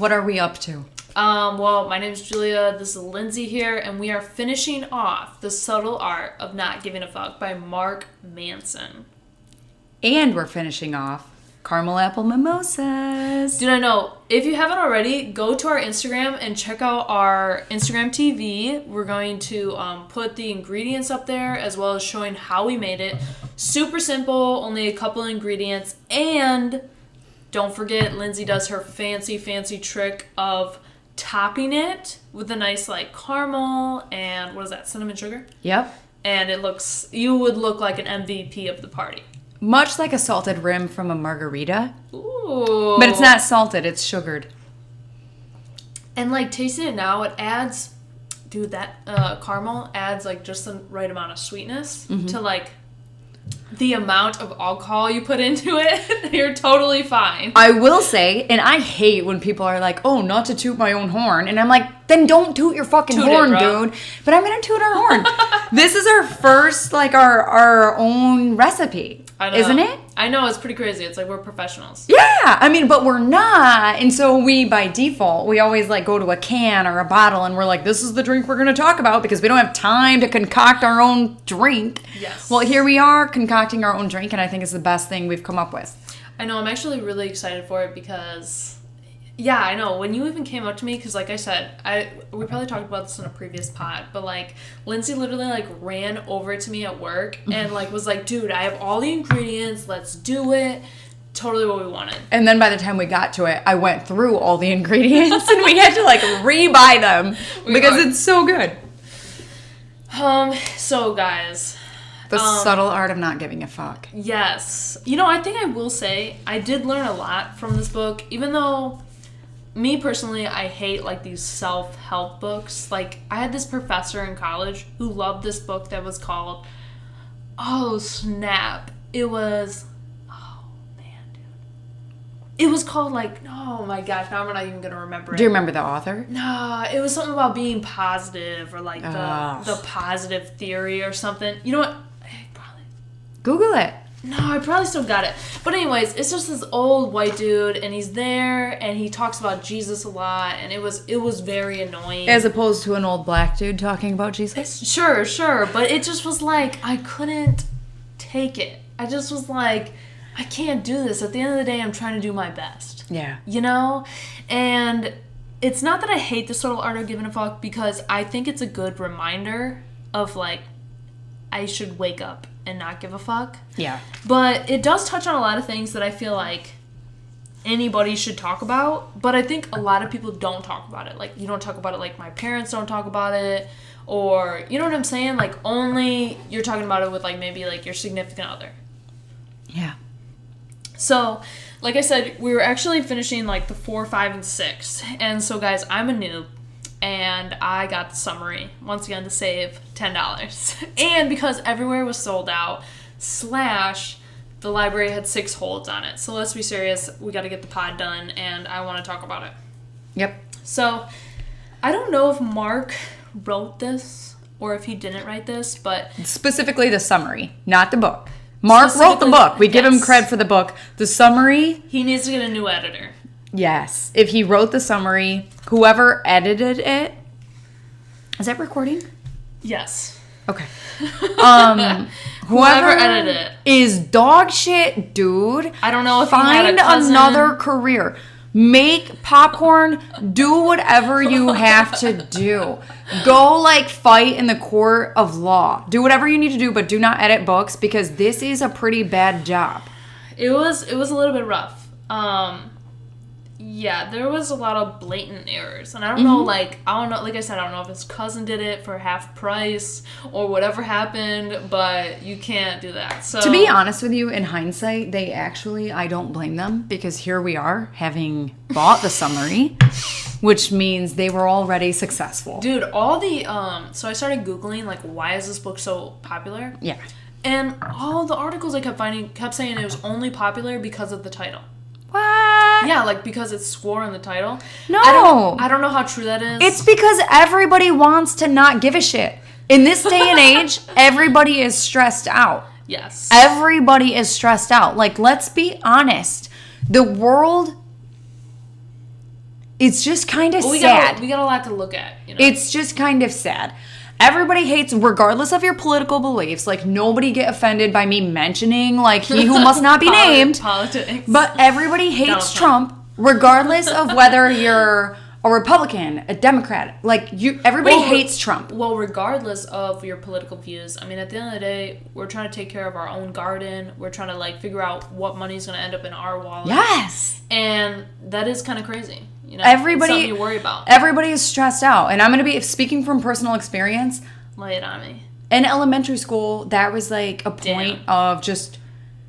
what are we up to? Well, my name is Julia, this is Lindsay here, and we are finishing off The Subtle Art of Not Giving a Fuck by Mark Manson. And we're finishing off Caramel Apple Mimosas. Dude, I know. If you haven't already, go to our Instagram and check out our Instagram TV. We're going to put the ingredients up there as well as showing how we made it. Super simple, only a couple ingredients. And don't forget, Lindsay does her fancy trick of topping it with a nice like caramel and what is that, cinnamon sugar? Yep. And you would look like an MVP of the party. Much like a salted rim from a margarita. Ooh. But it's not salted, it's sugared. And like tasting it now, it adds, dude, that caramel adds like just the right amount of sweetness to like the amount of alcohol you put into it. You're totally fine. I will say, and I hate when people are like, oh, not to toot my own horn. And I'm like, then don't toot your fucking horn, dude. But I'm going to toot our horn. This is our first, like, our own recipe. I know. Isn't it? I know, it's pretty crazy. It's like we're professionals. Yeah, I mean, but we're not. And so we, by default, we always like go to a can or a bottle and we're like, this is the drink we're going to talk about because we don't have time to concoct our own drink. Yes. Well, here we are concocting our own drink, and I think it's the best thing we've come up with. I know, I'm actually really excited for it because, yeah, I know. When you even came up to me, because like I said, we probably talked about this in a previous pod, but like Lindsay literally like ran over to me at work and like was like, dude, I have all the ingredients, let's do it. Totally what we wanted. And then by the time we got to it, I went through all the ingredients and we had to like rebuy them because it's so good. So guys, the subtle art of not giving a fuck. Yes. You know, I think I will say I did learn a lot from this book, even though me personally, I hate like these self-help books. Like I had this professor in college who loved this book that was called, oh snap, it was, oh man, dude. It was called like, oh my gosh, now I'm not even gonna remember it. Do you remember the author? No, it was something about being positive or like the positive theory or something. You know what? Probably Google it. No, I probably still got it. But anyways, it's just this old white dude, and he's there, and he talks about Jesus a lot, and it was very annoying. As opposed to an old black dude talking about Jesus? Sure. But it just was like, I couldn't take it. I just was like, I can't do this. At the end of the day, I'm trying to do my best. Yeah. You know? And it's not that I hate the subtle art of giving a fuck, because I think it's a good reminder of, like, I should wake up and not give a fuck. Yeah. But it does touch on a lot of things that I feel like anybody should talk about. But I think a lot of people don't talk about it. Like, you don't talk about it like my parents don't talk about it. Or, you know what I'm saying? Like, only you're talking about it with, like, maybe, like, your significant other. Yeah. So, like I said, we were actually finishing, like, the 4, 5, and 6. And so, guys, I'm a noob. And I got the summary, once again, to save $10. And because everywhere was sold out, / the library had 6 holds on it. So let's be serious. We got to get the pod done, and I want to talk about it. Yep. So, I don't know if Mark wrote this or if he didn't write this, but... Specifically the summary, not the book. Mark wrote the book. We give him credit for the book. The summary... He needs to get a new editor. Yes. If he wrote the summary, whoever edited it... Is that recording? Yes. Okay. Whoever edited it is dog shit, dude. I don't know if find he had a cousin. Another career. Make popcorn. Do whatever you have to do. Go like fight in the court of law. Do whatever you need to do, but do not edit books because this is a pretty bad job. It was a little bit rough. Yeah, there was a lot of blatant errors. And I don't know, like I said, I don't know if his cousin did it for half price or whatever happened, but you can't do that. So to be honest with you, in hindsight, I don't blame them because here we are having bought the summary, which means they were already successful. Dude, all the, so I started Googling, like, why is this book so popular? Yeah. And all the articles I kept finding kept saying it was only popular because of the title. What? Yeah, like because it swore in the title. No. I don't know how true that is. It's because everybody wants to not give a shit. In this day and age, everybody is stressed out. Yes. Everybody is stressed out. Like, let's be honest. The world it's just kind of we sad. We got a lot to look at. You know? It's just kind of sad. Everybody hates, regardless of your political beliefs. Like, nobody get offended by me mentioning, like, he who must not be named. Politics. But everybody hates Trump, regardless of whether you're a Republican, a Democrat. Like, everybody hates Trump. Well, regardless of your political views, I mean, at the end of the day, we're trying to take care of our own garden. We're trying to, like, figure out what money's going to end up in our wallet. Yes. And that is kind of crazy. You know, everybody, it's something you worry about. Everybody is stressed out. And I'm going to be speaking from personal experience. Lay it on me. In elementary school, that was like a point of just...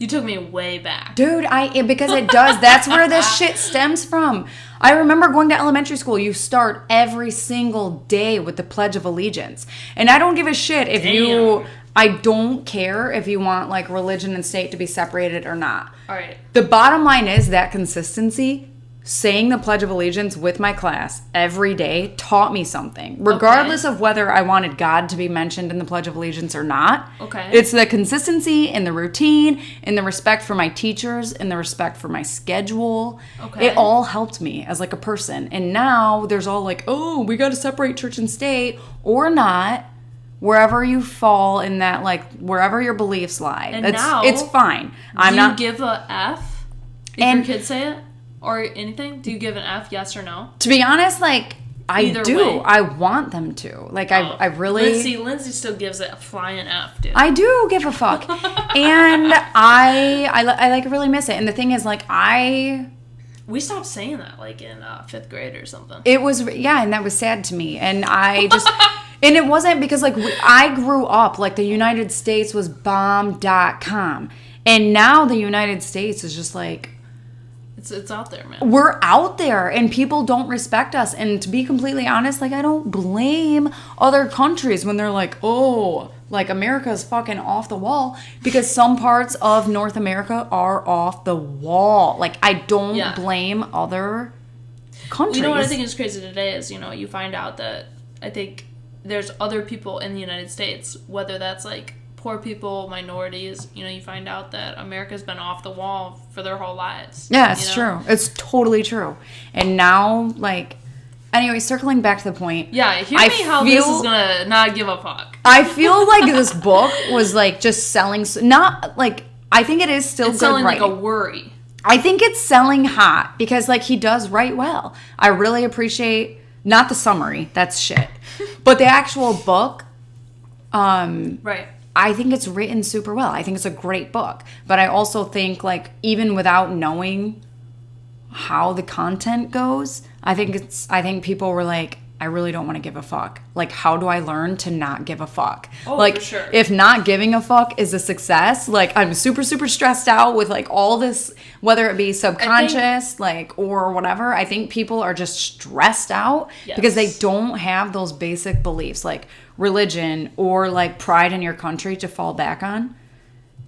You took me way back. Dude, because it does. That's where this shit stems from. I remember going to elementary school. You start every single day with the Pledge of Allegiance. And I don't give a shit if I don't care if you want like religion and state to be separated or not. All right. The bottom line is that consistency, saying the Pledge of Allegiance with my class every day taught me something. Regardless of whether I wanted God to be mentioned in the Pledge of Allegiance or not. Okay. It's the consistency and the routine and the respect for my teachers and the respect for my schedule. Okay. It all helped me as like a person. And now there's all like, oh, we got to separate church and state or not. Wherever you fall in that, like, wherever your beliefs lie. And now, it's fine. Do you give a F if your kids say it? Or anything? Do you give an F, yes or no? To be honest, like, Either I do. way. I want them to. Like, I really... Lindsay still gives it a flying F, dude. I do give a fuck. And I like, really miss it. And the thing is, like, We stopped saying that, like, in 5th grade or something. It was... Yeah, and that was sad to me. And I just... And it wasn't because, like, I grew up, like, the United States was bomb.com. And now the United States is just, like... It's out there, man. We're out there, and people don't respect us. And to be completely honest, like, I don't blame other countries when they're like, oh, like, America's fucking off the wall. Because some parts of North America are off the wall. Like, I don't blame other countries. You know what I think is crazy today is, you know, you find out that I think there's other people in the United States, whether that's, like, poor people, minorities, you know, you find out that America's been off the wall for their whole lives. Yeah, it's true. It's totally true. And now, like, anyway, circling back to the point. Yeah, hear me how this is gonna not give a fuck. I feel like this book was, like, just selling, not, like, I think it is still good selling writing. Like a worry. I think it's selling hot because, like, he does write well. I really appreciate, not the summary, that's shit, but the actual book. Right. I think it's written super well. I think it's a great book. But I also think, like, even without knowing how the content goes, I think people were like, I really don't want to give a fuck. Like, how do I learn to not give a fuck? Oh, like, for sure. If not giving a fuck is a success, like, I'm super, super stressed out with, like, all this, whether it be subconscious, or whatever. I think people are just stressed out because they don't have those basic beliefs, like religion or, like, pride in your country to fall back on.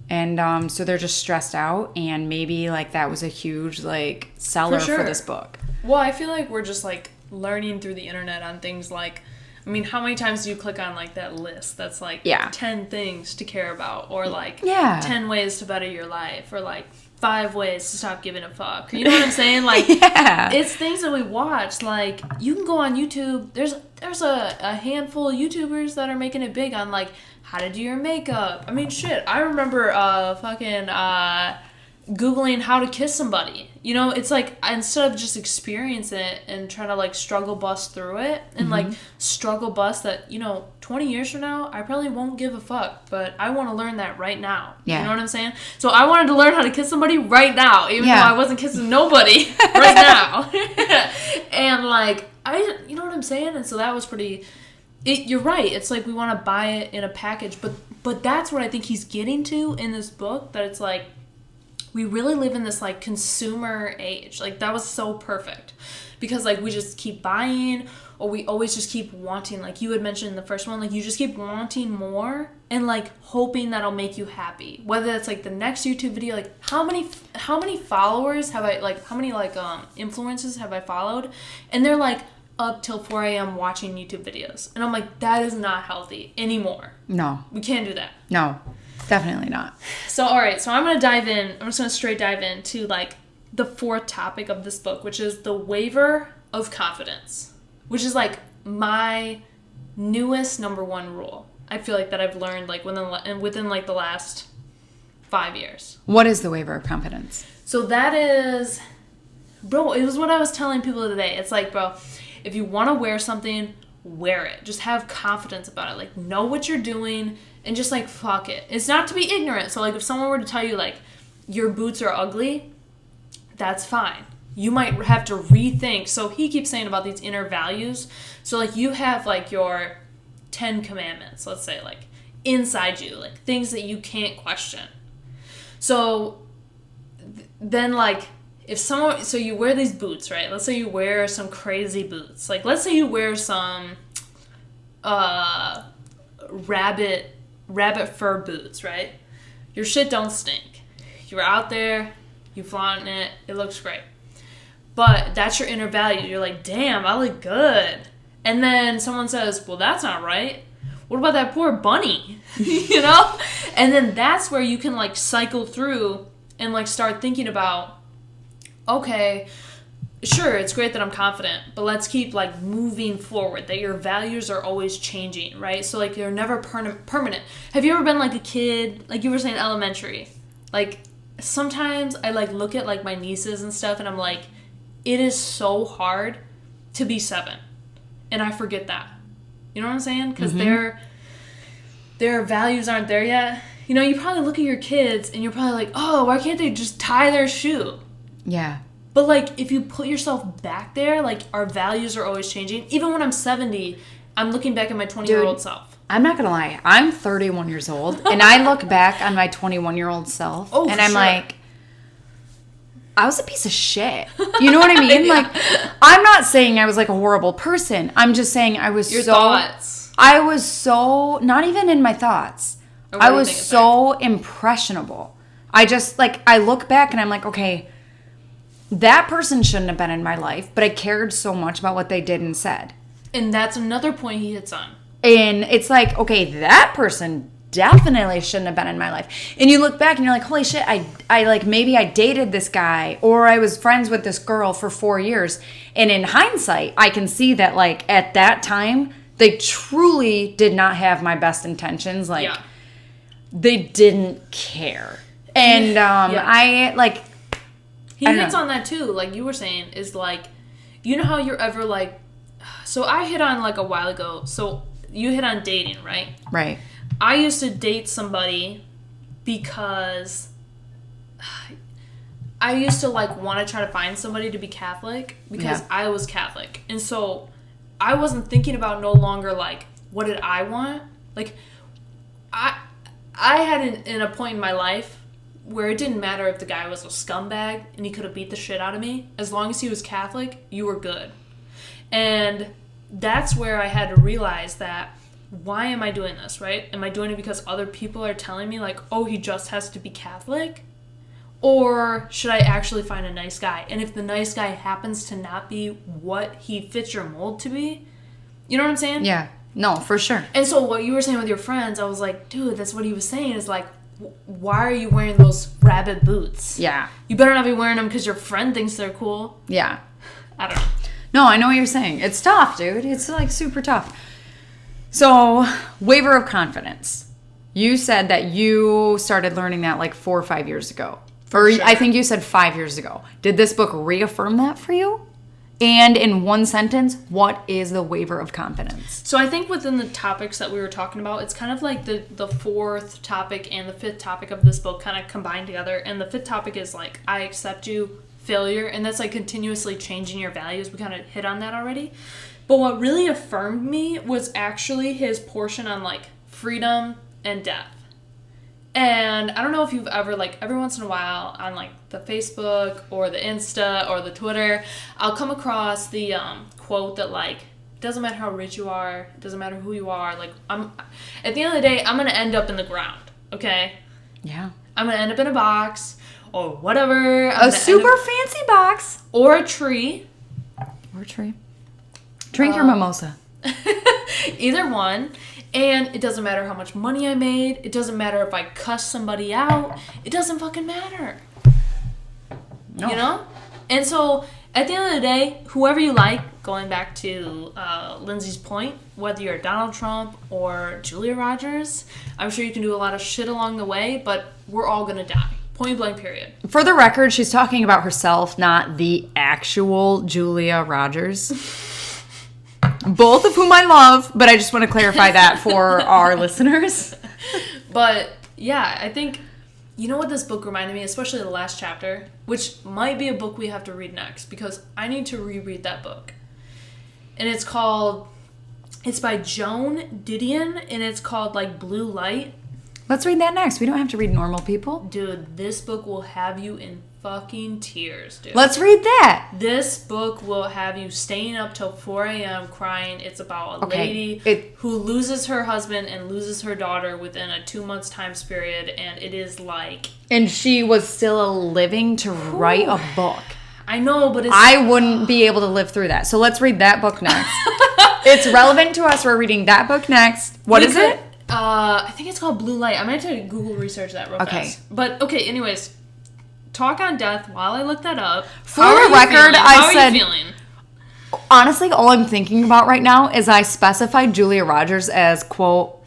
And so they're just stressed out, and maybe, like, that was a huge, like, seller for this book. Well, I feel like we're just, like, learning through the internet on things like, I mean, how many times do you click on, like, that list that's, like, 10 things to care about, or, like, 10 ways to better your life, or, like, 5 ways to stop giving a fuck. You know what I'm saying? Like, it's things that we watch. Like, you can go on YouTube. There's a handful of YouTubers that are making it big on, like, how to do your makeup. I mean, shit. I remember Googling how to kiss somebody. You know, it's like, instead of just experience it and try to, like, struggle bust through it and, like, struggle bust that, you know, 20 years from now, I probably won't give a fuck, but I want to learn that right now. Yeah. You know what I'm saying? So I wanted to learn how to kiss somebody right now, even though I wasn't kissing nobody right now. And, like, you know what I'm saying? And so that was pretty... you're right. It's like we want to buy it in a package, but that's what I think he's getting to in this book, that it's like, we really live in this, like, consumer age. Like, that was so perfect. Because, like, we just keep buying, or we always just keep wanting. Like, you had mentioned in the first one, like, you just keep wanting more and, like, hoping that'll make you happy. Whether it's, like, the next YouTube video, like, how many followers have I, like, how many, like, influencers have I followed? And they're, like, up till 4 a.m. watching YouTube videos. And I'm like, that is not healthy anymore. No. We can't do that. No. Definitely not. So, all right. So I'm going to dive in. I'm just going to straight dive into, like, the 4th topic of this book, which is the Waiver of Confidence, which is like my newest number one rule. I feel like that I've learned like within like the last 5 years. What is the Waiver of Confidence? So that is, bro, it was what I was telling people today. It's like, bro, if you want to wear something, wear it. Just have confidence about it. Like, know what you're doing and just like, fuck it. It's not to be ignorant. So like if someone were to tell you like your boots are ugly, that's fine. You might have to rethink. So he keeps saying about these inner values. So like you have like your 10 commandments, let's say, like inside you, like things that you can't question. So then like if someone, so you wear these boots, right? Let's say you wear some crazy boots. Like let's say you wear some rabbit fur boots, right? Your shit don't stink. You're out there, you flaunt it, it looks great. But that's your inner value. You're like, damn, I look good. And then someone says, well, that's not right. What about that poor bunny? You know? And then that's where you can like cycle through and like start thinking about, okay, sure, it's great that I'm confident, but let's keep like moving forward, that your values are always changing, right? So like they're never permanent. Have you ever been like a kid, like you were saying elementary? Like sometimes I like look at like my nieces and stuff and I'm like, it is so hard to be 7. And I forget that. You know what I'm saying? Because their values aren't there yet. You know, you probably look at your kids and you're probably like, oh, why can't they just tie their shoe? Yeah. But like, if you put yourself back there, like our values are always changing. Even when I'm 70, I'm looking back at my 20-year-old self. I'm not going to lie. I'm 31 years old and I look back on my 21-year-old self and I'm like, I was a piece of shit. You know what I mean? Yeah. Like, I'm not saying I was like a horrible person. I'm just saying I was Your thoughts. I was so, not even in my thoughts. I was so impressionable. I just, like, I look back and I'm like, okay, that person shouldn't have been in my life, but I cared so much about what they did and said. And that's another point he hits on. And it's like, okay, that person definitely shouldn't have been in my life. And you look back and you're like, holy shit, I like, maybe I dated this guy or I was friends with this girl for 4 years. And in hindsight, I can see that like at that time, they truly did not have my best intentions. Like they didn't care. And I like, he hits on that too. Like you were saying is like, you know how you're ever like, so I hit on like a while ago. So you hit on dating, right? Right. I used to date somebody because I used to like want to try to find somebody to be Catholic because I was Catholic. And so I wasn't thinking about no longer like, what did I want? Like I had a point in my life where it didn't matter if the guy was a scumbag and he could have beat the shit out of me. As long as he was Catholic, you were good. And that's where I had to realize that, why am I doing this, right? Am I doing it because other people are telling me like, oh, he just has to be Catholic? Or should I actually find a nice guy? And if the nice guy happens to not be what he fits your mold to be, you know what I'm saying? Yeah. No, for sure. And so what you were saying with your friends, I was like, dude, that's what he was saying is like, why are you wearing those rabbit boots? Yeah. You better not be wearing them because your friend thinks they're cool. Yeah. I don't know. No, I know what you're saying. It's tough, dude. It's like super tough. So, Waiver of Confidence. You said that you started learning that like 4 or 5 years ago. Or sure. I think you said 5 years ago. Did this book reaffirm that for you? And in one sentence, what is the Waiver of Confidence? So I think within the topics that we were talking about, it's kind of like the fourth topic and the fifth topic of this book kind of combined together. And the fifth topic is like, I accept you, failure. And that's like continuously changing your values. We kind of hit on that already. But what really affirmed me was actually his portion on like freedom and death. And I don't know if you've ever, like, every once in a while on like the Facebook or the Insta or the Twitter, I'll come across the quote that like, it doesn't matter how rich you are, it doesn't matter who you are, like, at the end of the day, I'm gonna end up in the ground, okay? Yeah. I'm gonna end up in a box or whatever. A super fancy box. Or a tree. Or a tree. Drink your mimosa. Either one. And it doesn't matter how much money I made. It doesn't matter if I cuss somebody out. It doesn't fucking matter. No. You know? And so at the end of the day, whoever you like, going back to Lindsay's point, whether you're Donald Trump or Julia Rogers, I'm sure you can do a lot of shit along the way, but we're all gonna die. Point blank, period. For the record, she's talking about herself, not the actual Julia Rogers. Both of whom I love, but I just want to clarify that for our listeners. But yeah, I think, you know what this book reminded me, especially the last chapter, which might be a book we have to read next, because I need to reread that book. And it's by Joan Didion, and it's called like Blue Light. Let's read that next. We don't have to read Normal People. Dude, this book will have you in fucking tears, dude. Let's read that. This book will have you staying up till 4 a.m. crying. It's about a lady who loses her husband and loses her daughter within a 2 months time period, and it is like... And she was still living to write a book. I know, but it's... I wouldn't be able to live through that. So let's read that book next. It's relevant to us. We're reading that book next. What is it? I think it's called Blue Light. I might have to Google research that real fast. But, okay, anyways. Talk on Death while I look that up. For the record, I said... Honestly, all I'm thinking about right now is I specified Julia Rogers as, quote,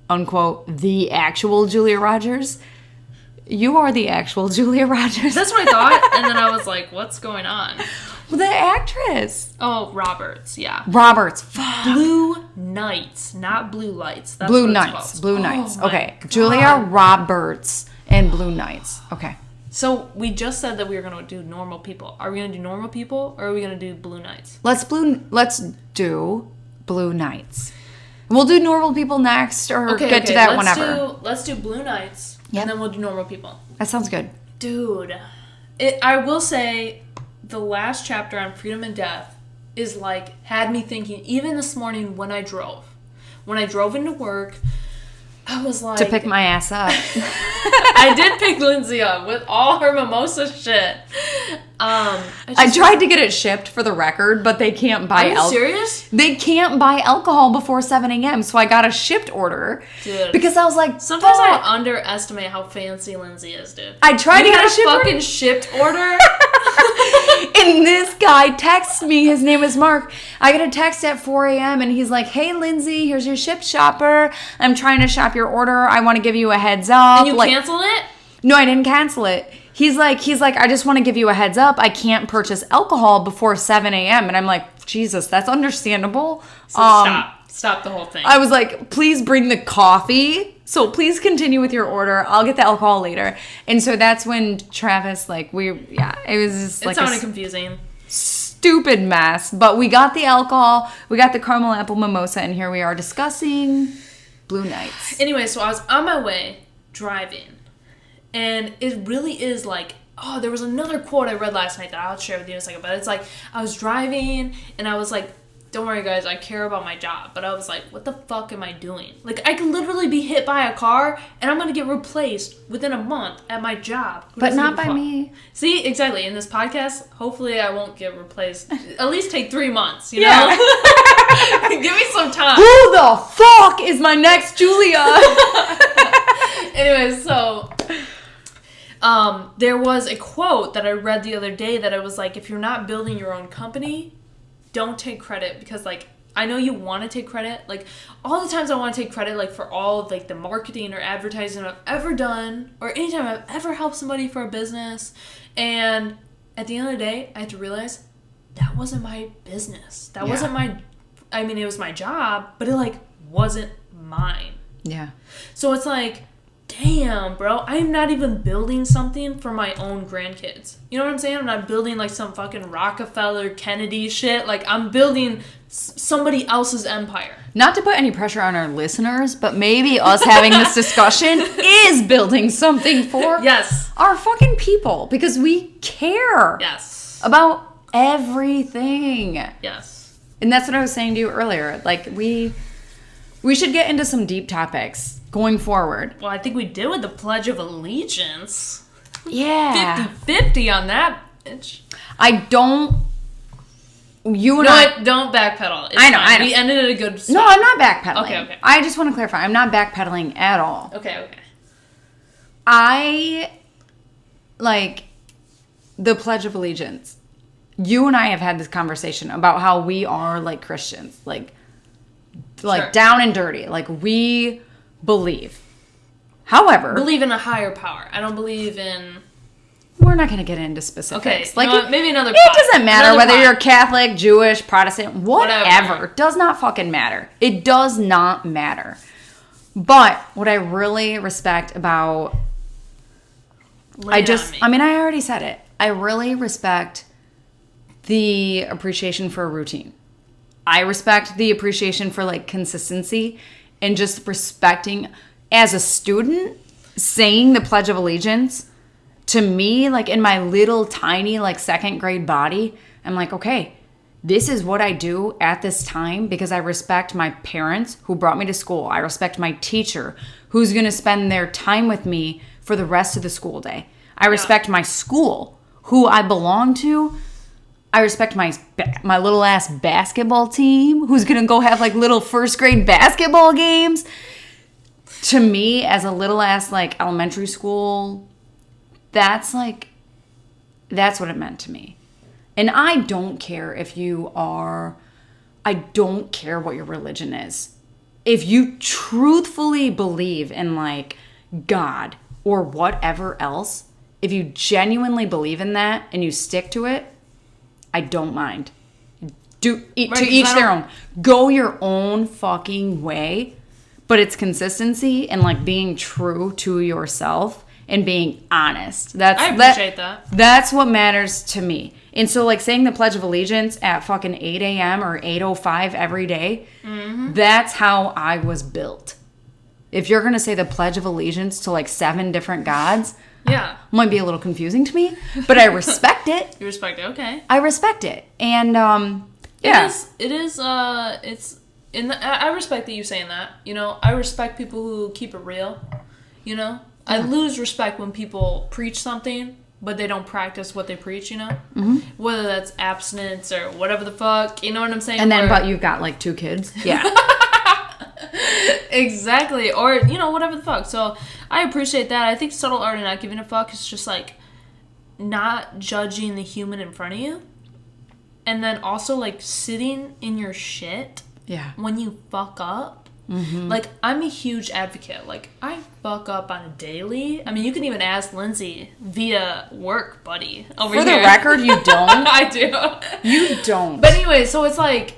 unquote, the actual Julia Rogers. You are the actual Julia Rogers. That's what I thought, and then I was like, what's going on? The actress. Oh, Roberts, yeah. Roberts. Fuck. Blue Nights, not Blue Lights. That's Blue what Nights. it's Blue Nights. Okay. God. Julia Roberts and Blue Nights. Okay. So we just said that we were going to do Normal People. Are we going to do Normal People, or are we going to do Blue Nights? Let's do Blue Nights. We'll do Normal People next, or get to that whenever. Let's do Blue Nights, and then we'll do Normal People. That sounds good. Dude, I will say the last chapter on Freedom and Death is like, had me thinking, even this morning when I drove into work, I was like... To pick my ass up. I did pick Lindsay up with all her mimosa shit. I tried to get it shipped for the record, but they can't buy alcohol. Are you serious? They can't buy alcohol before 7 a.m., so I got a shipped order. Dude. Because I was like, sometimes I underestimate how fancy Lindsay is, dude. I tried to get a shipped order. And this guy texts me, his name is Mark. I get a text at 4 a.m. and he's like, hey, Lindsay, here's your ship shopper. I'm trying to shop your order. I want to give you a heads up. And you canceled it? No, I didn't cancel it. He's like, I just want to give you a heads up. I can't purchase alcohol before 7 a.m. And I'm like, Jesus, that's understandable. So stop the whole thing. I was like, please bring the coffee. So please continue with your order. I'll get the alcohol later. And so that's when Travis, it was just it sounded confusing. Stupid mess. But we got the alcohol. We got the caramel apple mimosa. And here we are discussing Blue Nights. Anyway, so I was on my way driving. And it really is like, there was another quote I read last night that I'll share with you in a second. But it's like, I was driving and I was like, don't worry, guys, I care about my job. But I was like, what the fuck am I doing? Like, I could literally be hit by a car, and I'm going to get replaced within a month at my job. But not by me. See, exactly. In this podcast, hopefully I won't get replaced. At least take 3 months, you know? Give me some time. Who the fuck is my next Julia? Anyways, so... there was a quote that I read the other day that I was like, if you're not building your own company... don't take credit, because I know you want to take credit. All the times I want to take credit for all of the marketing or advertising I've ever done, or anytime I've ever helped somebody for a business. And at the end of the day, I had to realize that wasn't my business. That wasn't it was my job, but it wasn't mine. Yeah. So it's like, damn, bro, I'm not even building something for my own grandkids. You know what I'm saying? I'm not building some fucking Rockefeller, Kennedy shit. I'm building somebody else's empire. Not to put any pressure on our listeners, but maybe us having this discussion is building something for our fucking people, because we care about everything. Yes. And that's what I was saying to you earlier. We should get into some deep topics going forward. Well, I think we did with the Pledge of Allegiance. Yeah. 50-50 on that, bitch. Don't backpedal. I know. We ended at a good spot. No, I'm not backpedaling. Okay. I just want to clarify. I'm not backpedaling at all. Okay. I like the Pledge of Allegiance. you and I have had this conversation about how we are like Christians, like Sure. down and dirty. Like, we believe. However, Believe in a higher power. I don't believe in... we're not going to get into specifics. Okay, like, maybe another it pod. doesn't matter Another whether pod. you're Catholic, Jewish, Protestant, whatever. Whatever. Does not fucking matter. It does not matter. But what I really respect about... Lay it on me. I already said it. I really respect the appreciation for a routine. I respect the appreciation for, like, consistency and just respecting, as a student, saying the Pledge of Allegiance, to me, like, in my little tiny, like, second grade body, I'm like, okay, this is what I do at this time because I respect my parents who brought me to school. I respect my teacher who's going to spend their time with me for the rest of the school day. I respect my school, who I belong to. I respect my little ass basketball team who's going to go have like little first grade basketball games. To me, as a little ass like elementary school, that's what it meant to me. And I don't care I don't care what your religion is. If you truthfully believe in like God or whatever else, if you genuinely believe in that and you stick to it, I don't mind. To each their own. Go your own fucking way, but it's consistency and like being true to yourself and being honest. I appreciate that. That's what matters to me. And so like saying the Pledge of Allegiance at fucking 8 a.m. or 8:05 every day, that's how I was built. If you're going to say the Pledge of Allegiance to like 7 different gods, Yeah. might be a little confusing to me, but I respect it. You respect it, okay. I respect it. And, yeah. I respect that you saying that. You know, I respect people who keep it real. You know? I lose respect when people preach something, but they don't practice what they preach, you know? Mm-hmm. Whether that's abstinence or whatever the fuck, you know what I'm saying? And then, but you've got like 2 kids. Yeah. Exactly. Or, you know, whatever the fuck. So, I appreciate that. I think subtle art and not giving a fuck is just, like, not judging the human in front of you. And then also, like, sitting in your shit when you fuck up. Mm-hmm. Like, I'm a huge advocate. Like, I fuck up on a daily. I mean, you can even ask Lindsay via work, buddy, over here. For the record, you don't. I do. You don't. But anyway, so it's like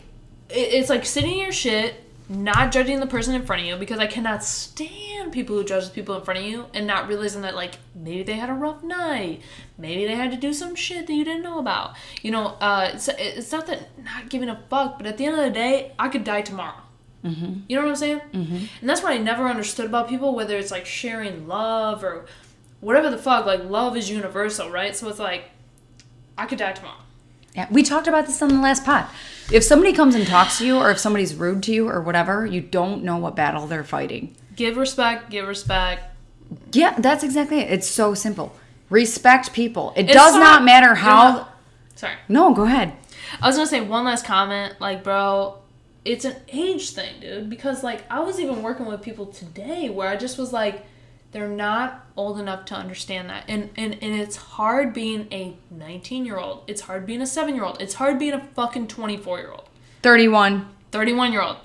sitting in your shit, not judging the person in front of you, because I cannot stand people who judge people in front of you and not realizing that, like, maybe they had a rough night. Maybe they had to do some shit that you didn't know about. You know, it's not that not giving a fuck, but at the end of the day, I could die tomorrow. Mm-hmm. You know what I'm saying? Mm-hmm. And that's what I never understood about people, whether it's, like, sharing love or whatever the fuck. Like, love is universal, right? So it's like, I could die tomorrow. Yeah, we talked about this on the last pod. If somebody comes and talks to you, or if somebody's rude to you, or whatever, you don't know what battle they're fighting. Give respect, give respect. Yeah, that's exactly it. It's so simple. Respect people. It does not matter how... Sorry. No, go ahead. I was going to say one last comment. Like, bro, it's an age thing, dude. Because, like, I was even working with people today where I just was like, they're not old enough to understand that. And it's hard being a 19-year-old. It's hard being a 7-year-old. It's hard being a fucking 24-year-old. 31-year-old.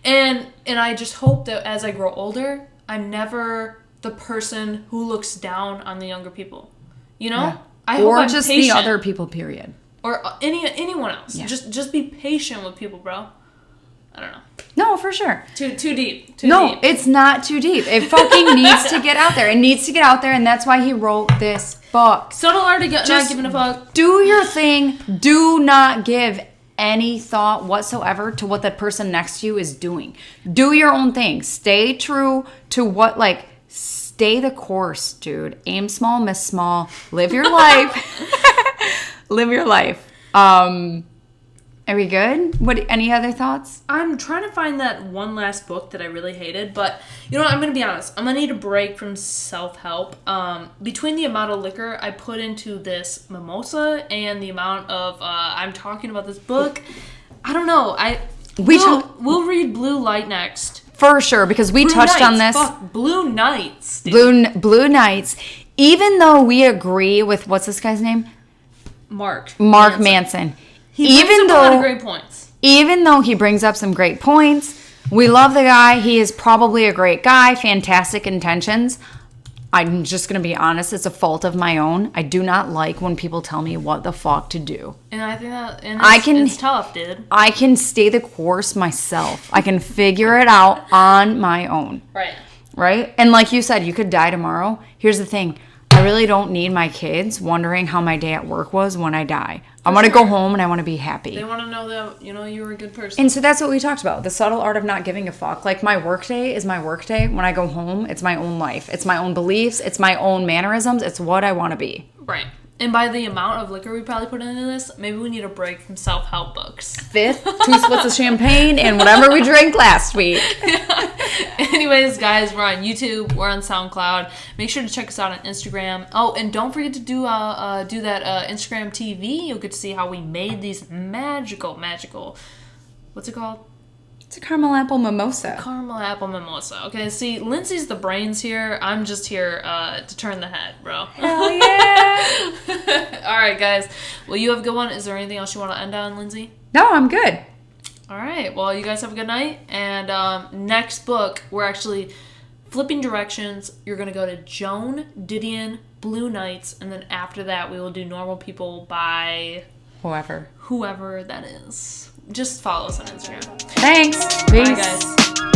And I just hope that as I grow older, I'm never the person who looks down on the younger people. You know? Yeah. I hope I'm just patient. the other people, period. Or anyone else. Yeah. Just be patient with people, bro. I don't know. No, for sure. Too deep. No, it's not too deep. It fucking needs to get out there. It needs to get out there, and that's why he wrote this book. Subtle art not giving a fuck. Do your thing. Do not give any thought whatsoever to what that person next to you is doing. Do your own thing. Stay true to what, like, stay the course, dude. Aim small, miss small. Live your life. Live your life. Are we good? Any other thoughts? I'm trying to find that one last book that I really hated, but you know what? I'm going to be honest. I'm going to need a break from self-help. Between the amount of liquor I put into this mimosa and the amount of I'm talking about this book, I don't know. We'll read Blue Light next. For sure, because we touched on this. Fuck, Blue Nights. Dude. Blue Nights. Even though we agree with, what's this guy's name? Mark Manson. He brings up a lot of great points. Even though he brings up some great points, we love the guy. He is probably a great guy, fantastic intentions. I'm just going to be honest, it's a fault of my own. I do not like when people tell me what the fuck to do. And I think that it's tough, dude. I can stay the course myself. I can figure it out on my own. Right? And like you said, you could die tomorrow. Here's the thing. I really don't need my kids wondering how my day at work was when I die. I want to go home and I want to be happy. They want to know that, you were a good person. And so that's what we talked about. The subtle art of not giving a fuck. Like, my work day is my work day. When I go home, it's my own life. It's my own beliefs. It's my own mannerisms. It's what I want to be. Right. And by the amount of liquor we probably put into this, maybe we need a break from self-help books. 5th, 2 splits of champagne, and whatever we drank last week. Anyways, guys, we're on YouTube. We're on SoundCloud. Make sure to check us out on Instagram. Oh, and don't forget to do that Instagram TV. You'll get to see how we made these magical, what's it called? It's a caramel apple mimosa. Caramel apple mimosa. Okay, see, Lindsay's the brains here. I'm just here to turn the head, bro. Hell yeah! All right, guys. Well, you have a good one. Is there anything else you want to end on, Lindsay? No, I'm good. All right. Well, you guys have a good night. And next book, we're actually flipping directions. You're going to go to Joan Didion, Blue Knights. And then after that, we will do Normal People by... Whoever that is. Just follow us on Instagram. Thanks. Peace. Bye, guys.